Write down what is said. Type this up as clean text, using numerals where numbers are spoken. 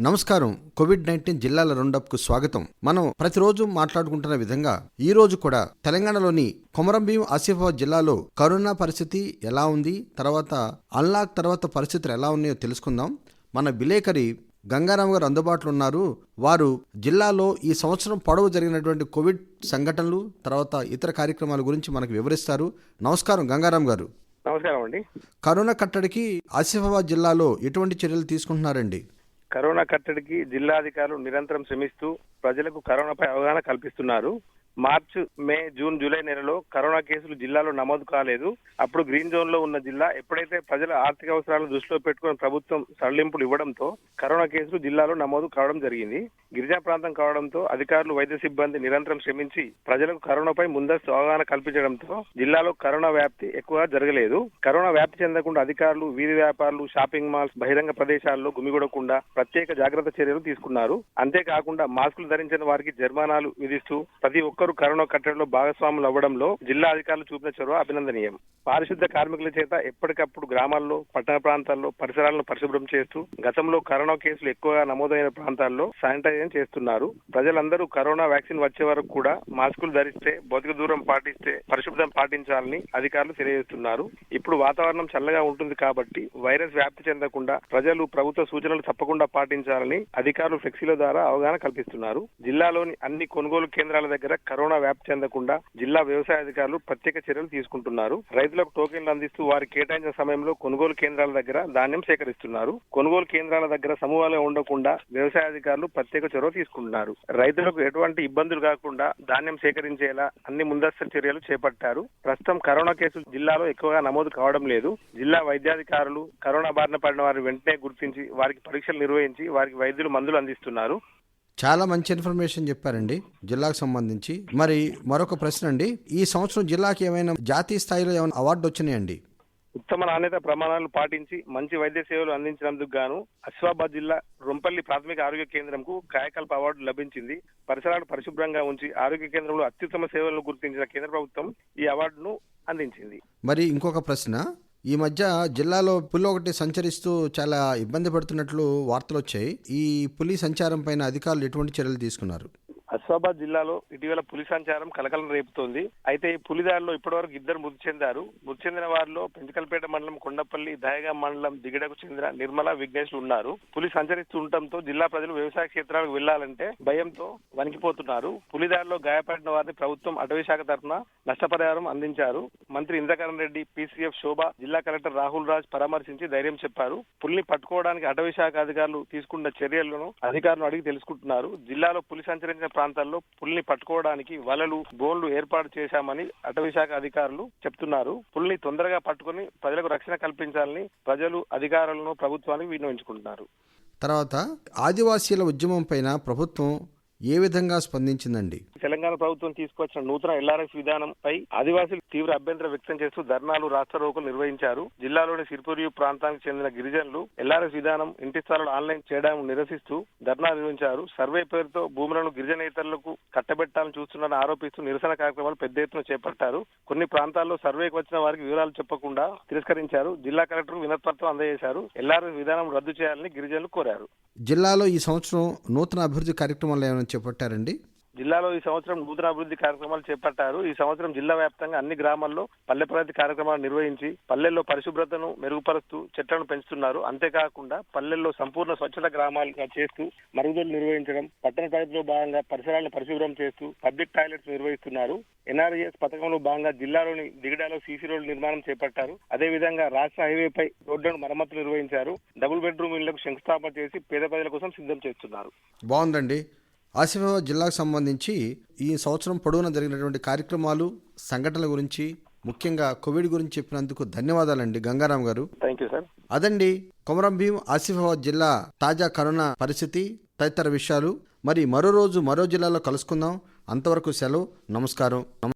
నమస్కారం. కోవిడ్-19 జిల్లాల రౌండప్కు స్వాగతం. మనం ప్రతిరోజు మాట్లాడుకుంటున్న విధంగా ఈ రోజు కూడా తెలంగాణలోని కొమరంభీం ఆసిఫాబాద్ జిల్లాలో కరోనా పరిస్థితి ఎలా ఉంది, తర్వాత అన్లాక్ తర్వాత పరిస్థితులు ఎలా ఉన్నాయో తెలుసుకుందాం. మన విలేకరి గంగారాం గారు అందుబాటులో ఉన్నారు. వారు జిల్లాలో ఈ సంవత్సరం పొడవు జరిగినటువంటి కోవిడ్ సంఘటనలు, తర్వాత ఇతర కార్యక్రమాల గురించి మనకు వివరిస్తారు. నమస్కారం గంగారాం గారు. నమస్కారం అండి. కరోనా కట్టడికి ఆసిఫాబాద్ జిల్లాలో ఎటువంటి చర్యలు తీసుకుంటున్నారండి? కరోనా కట్టడికి జిల్లాధికారులు నిరంతరం శ్రమిస్తూ ప్రజలకు కరోనాపై అవగాహన కల్పిస్తున్నారు. మార్చి, మే, జూన్, జూలై నెలలో కరోనా కేసులు జిల్లాలో నమోదు కాలేదు. అప్పుడు గ్రీన్ జోన్ లో ఉన్న జిల్లా ఎప్పుడైతే ప్రజల ఆర్థిక అవసరాలను దృష్టిలో పెట్టుకుని ప్రభుత్వం సడలింపులు ఇవ్వడంతో కరోనా కేసులు జిల్లాలో నమోదు కావడం జరిగింది. గిరిజన ప్రాంతం కావడంతో అధికారులు, వైద్య సిబ్బంది నిరంతరం శ్రమించి ప్రజలకు కరోనాపై ముందస్తు అవగాహన కల్పించడంతో జిల్లాలో కరోనా వ్యాప్తి ఎక్కువగా జరగలేదు. కరోనా వ్యాప్తి చెందకుండా అధికారులు వీధి వ్యాపారులు, షాపింగ్ మాల్స్, బహిరంగ ప్రదేశాల్లో గుమిగూడకుండా ప్రత్యేక జాగ్రత్త చర్యలు తీసుకున్నారు. అంతేకాకుండా మాస్కులు ధరించిన వారికి జరిమానాలు విధిస్తూ ప్రతి ఒక్కరూ కరోనా కట్టడిలో భాగస్వాములు అవ్వడంలో జిల్లా అధికారులు చూపిన చొరవ అభినందనీయం. పారిశుద్ధ కార్మికుల చేత ఎప్పటికప్పుడు గ్రామాల్లో, పట్టణ ప్రాంతాల్లో పరిసరాలను పరిశుభ్రం చేస్తూ గతంలో కరోనా కేసులు ఎక్కువగా నమోదైన ప్రాంతాల్లో శానిటైజేషన్ చేస్తున్నారు. ప్రజలందరూ కరోనా వ్యాక్సిన్ వచ్చే వరకు కూడా మాస్కులు ధరిస్తే, భౌతిక దూరం పాటిస్తే, పరిశుభ్రం పాటించాలని అధికారులు తెలియజేస్తున్నారు. ఇప్పుడు వాతావరణం చల్లగా ఉంటుంది కాబట్టి వైరస్ వ్యాప్తి చెందకుండా ప్రజలు ప్రభుత్వ సూచనలు తప్పకుండా పాటించాలని అధికారులు ఫ్లెక్సీల ద్వారా అవగాహన కల్పిస్తున్నారు. జిల్లాలోని అన్ని కొనుగోలు కేంద్రాల దగ్గర కరోనా వ్యాప్తి చెందకుండా జిల్లా వ్యవసాయ అధికారులు ప్రత్యేక చర్యలు తీసుకుంటున్నారు. రైతులకు టోకెన్లు అందిస్తూ వారికి కేటాయించిన సమయంలో కొనుగోలు కేంద్రాల దగ్గర ధాన్యం సేకరిస్తున్నారు. కొనుగోలు కేంద్రాల దగ్గర సమూహాలుగా ఉండకుండా వ్యవసాయ అధికారులు ప్రత్యేక చొరవ తీసుకుంటున్నారు. రైతులకు ఎటువంటి ఇబ్బందులు కాకుండా ధాన్యం సేకరించేలా అన్ని ముందస్తు చర్యలు చేపట్టారు. ప్రస్తుతం కరోనా కేసులు జిల్లాలో ఎక్కువగా నమోదు కావడం లేదు. జిల్లా వైద్యాధికారులు కరోనా బారిన పడిన వారిని వెంటనే గుర్తించి వారికి పరీక్షలు నిర్వహించి వారికి వైద్యులు మందులు అందిస్తున్నారు. చాలా మంచి ఇన్ఫర్మేషన్ చెప్పారండి జిల్లాకు సంబంధించి. మరి మరొక ప్రశ్న అండి, ఈ సంవత్సరం జిల్లాకి ఏమైనా జాతీయ స్థాయిలో ఏమైనా అవార్డు వచ్చినాయండి? ఉత్తమ నాణ్యత ప్రమాణాలు పాటించి మంచి వైద్య సేవలు అందించినందుకు గాను ఆసిఫాబాద్ జిల్లా రొంపల్లి ప్రాథమిక ఆరోగ్య కేంద్రంకు కాయకల్ప అవార్డు లభించింది. పరిసరాలు పరిశుభ్రంగా ఉంచి ఆరోగ్య కేంద్రంలో అత్యుత్తమ సేవలను గుర్తించిన కేంద్ర ప్రభుత్వం ఈ అవార్డును అందించింది. మరి ఇంకొక ప్రశ్న, ఈ మధ్య జిల్లాలో పులి ఒకటి సంచరిస్తూ చాలా ఇబ్బంది పడుతున్నట్లు వార్తలు వచ్చాయి. ఈ పులి సంచారం పైన అధికారులు ఎటువంటి చర్యలు తీసుకున్నారు? ఆసిఫాబాద్ జిల్లాలో ఇటీవల పులి సంచారం కలకలం రేపుతోంది. అయితే ఈ పులిదారిలో ఇప్పటివరకు 2 మృతి చెందారు. మృతి చెందిన వారిలో పెంచకల్పేట మండలం కొండపల్లి, దహేగాం మండలం దిగడకు చెందిన నిర్మల, విఘ్నేశ్లు ఉన్నారు. పులి సంచరిస్తుండటంతో జిల్లా ప్రజలు వ్యవసాయ క్షేత్రాలకు వెళ్లాలంటే భయంతో వణికిపోతున్నారు. పులిదారిలో గాయపడిన వారిని ప్రభుత్వం అటవీ శాఖ తరఫున నష్టపరిహారం అందించారు. మంత్రి ఇంద్రకరణ్ రెడ్డి, పీసీఎఫ్ శోభ, జిల్లా కలెక్టర్ రాహుల్ రాజ్ పరామర్శించి ధైర్యం చెప్పారు. పులిని పట్టుకోవడానికి అటవీ శాఖ అధికారులు తీసుకున్న చర్యలను అధికారులను అడిగి తెలుసుకుంటున్నారు. జిల్లాలో పులి సంచరించిన ప్రాంతాల్లో పులిని పట్టుకోవడానికి వలలు, బోన్లు ఏర్పాటు చేశామని అటవీ శాఖ అధికారులు చెప్తున్నారు. పులిని తొందరగా పట్టుకుని ప్రజలకు రక్షణ కల్పించాలని ప్రజలు అధికారులను ప్రభుత్వానికి విన్నవించుకుంటున్నారు. తర్వాత ఆదివాసీల ఉద్యమం పైన ప్రభుత్వం ఏ విధంగా స్పందించిందండి? తెలంగాణ ప్రభుత్వం తీసుకొచ్చిన నూతన ఎల్ఆర్ఎస్ విధానంపై ఆదివాసీలు తీవ్ర అభ్యంతరం వ్యక్తం చేస్తూ ధర్నాలు, రాస్తారోకోలు నిర్వహించారు. జిల్లాలోని సిరిపురియు ప్రాంతానికి చెందిన గిరిజనులు ఎల్ఆర్ఎస్ విధానం, ఇంటి స్థలాలు ఆన్లైన్ చేయడం నిరసిస్తూ ధర్నా నిర్వహించారు. సర్వే పేరుతో భూములను గిరిజనేతరులకు కట్టబెట్టాలని చూస్తున్నారని ఆరోపిస్తూ నిరసన కార్యక్రమాలు పెద్ద ఎత్తున చేపట్టారు. కొన్ని ప్రాంతాల్లో సర్వేకి వచ్చిన వారికి వివరాలు చెప్పకుండా తిరస్కరించారు. జిల్లా కలెక్టర్ వినతిపత్రం అందజేశారు. ఎల్ఆర్ఎస్ విధానం రద్దు చేయాలని గిరిజనులు కోరారు. జిల్లాలో ఈ సంవత్సరం నూతన అభివృద్ధి కార్యక్రమాలు ఏమైనా చేపట్టారండి? జిల్లాలో ఈ సంవత్సరం నూతన అభివృద్ధి కార్యక్రమాలు చేపట్టారు. ఈ సంవత్సరం జిల్లా వ్యాప్తంగా అన్ని గ్రామాల్లో పల్లె ప్రగతి కార్యక్రమాలు నిర్వహించి పల్లెల్లో పరిశుభ్రతను మెరుగుపరుస్తూ చెట్లను పెంచుతున్నారు. అంతేకాకుండా పల్లెల్లో సంపూర్ణ స్వచ్ఛత గ్రామాలుగా చేస్తూ మరుగుదొడ్లు నిర్వహించడం, పట్టణ ప్రగతిలో భాగంగా పరిసరాలను పరిశుభ్రం చేస్తూ పబ్లిక్ టాయిలెట్స్ నిర్వహిస్తున్నారు. ఎన్ఆర్ఈఎస్ పథకంలో భాగంగా జిల్లాలోని దిగడాలో సీసీ రోడ్డు నిర్మాణం చేపట్టారు. అదేవిధంగా రాష్ట్ర హైవేపై రోడ్లను మరమ్మతులు నిర్వహించారు. డబుల్ బెడ్రూమ్ ఇళ్లకు శంకుస్థాపన చేసి పేద ప్రజల కోసం సిద్ధం చేస్తున్నారు. బాగుందండి. ఆసిఫాబాద్ జిల్లాకు సంబంధించి ఈ సంవత్సరం పొడవునా జరిగినటువంటి కార్యక్రమాలు, సంఘటనల గురించి, ముఖ్యంగా కోవిడ్ గురించి చెప్పినందుకు ధన్యవాదాలండి గంగారాం గారు. Thank you sir. అదండి కొమరంభీం ఆసిఫాబాద్ జిల్లా తాజా కరోనా పరిస్థితి, తదితర విషయాలు. మరి మరో రోజు మరో జిల్లాలో కలుసుకుందాం. అంతవరకు సెలవు. నమస్కారం.